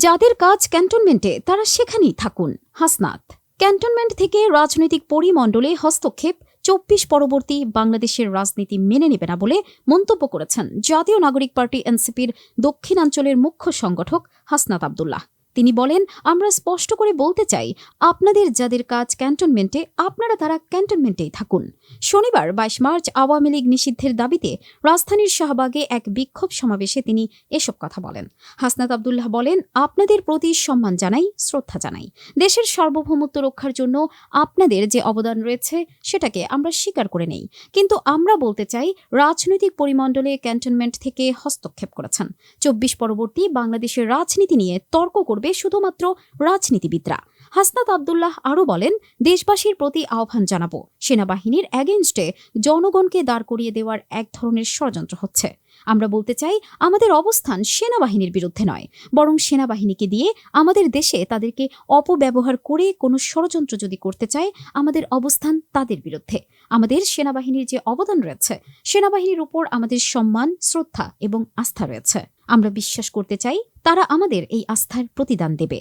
যাদের কাজ ক্যান্টনমেন্টে তারা সেখানেই থাকুন। হাসনাত। ক্যান্টনমেন্ট থেকে রাজনৈতিক পরিমণ্ডলে হস্তক্ষেপ ২৪ পরবর্তী বাংলাদেশের রাজনীতি মেনে নেবে না বলে মন্তব্য করেছেন জাতীয় নাগরিক পার্টি এনসিপির দক্ষিণাঞ্চলের মুখ্য সংগঠক হাসনাত আব্দুল্লাহ। তিনি বলেন, আমরা স্পষ্ট করে বলতে চাই, আপনাদের যাদের কাজ ক্যান্টনমেন্টে আপনারা তারা ক্যান্টনমেন্টেই থাকুন। শনিবার ২২ মার্চ আওয়ামী লীগ নিষিদ্ধের দাবিতে রাজধানীর শাহবাগে এক বিক্ষোভ সমাবেশে তিনি এসব কথা বলেন। হাসনাত আব্দুল্লাহ বলেন, আপনাদের প্রতি সম্মান জানাই, শ্রদ্ধা জানাই। দেশের সার্বভৌমত্ব রক্ষার জন্য আপনাদের যে অবদান রয়েছে সেটাকে আমরা স্বীকার করে নেই, কিন্তু আমরা বলতে চাই রাজনৈতিক পরিমণ্ডলে ক্যান্টনমেন্ট থেকে হস্তক্ষেপ করেছেন। ২৪ পরবর্তী বাংলাদেশের রাজনীতি নিয়ে তর্ক করবে শুধুমাত্র রাজনীতিবিদরা। হাসনাত আব্দুল্লাহ আরও বলেন, দেশবাসীর প্রতি আহ্বান জানাবো, সেনাবাহিনীর এগেইনস্টে জনগণকে দাঁড় করিয়ে দেওয়ার এক ধরনের ষড়যন্ত্র হচ্ছে। আমরা বলতে চাই, আমাদের অবস্থান সেনাবাহিনীর বিরুদ্ধে নয়, বরং সেনাবাহিনীকে দিয়ে আমাদের দেশে তাদেরকে অপব্যবহার করে কোনো ষড়যন্ত্র যদি করতে চায়, আমাদের অবস্থান তাদের বিরুদ্ধে। আমাদের সেনাবাহিনীর যে অবদান রয়েছে, সেনাবাহিনীর উপর আমাদের সম্মান, শ্রদ্ধা এবং আস্থা রয়েছে। আমরা বিশ্বাস করতে চাই তারা আমাদের এই আস্থার প্রতিদান দেবে।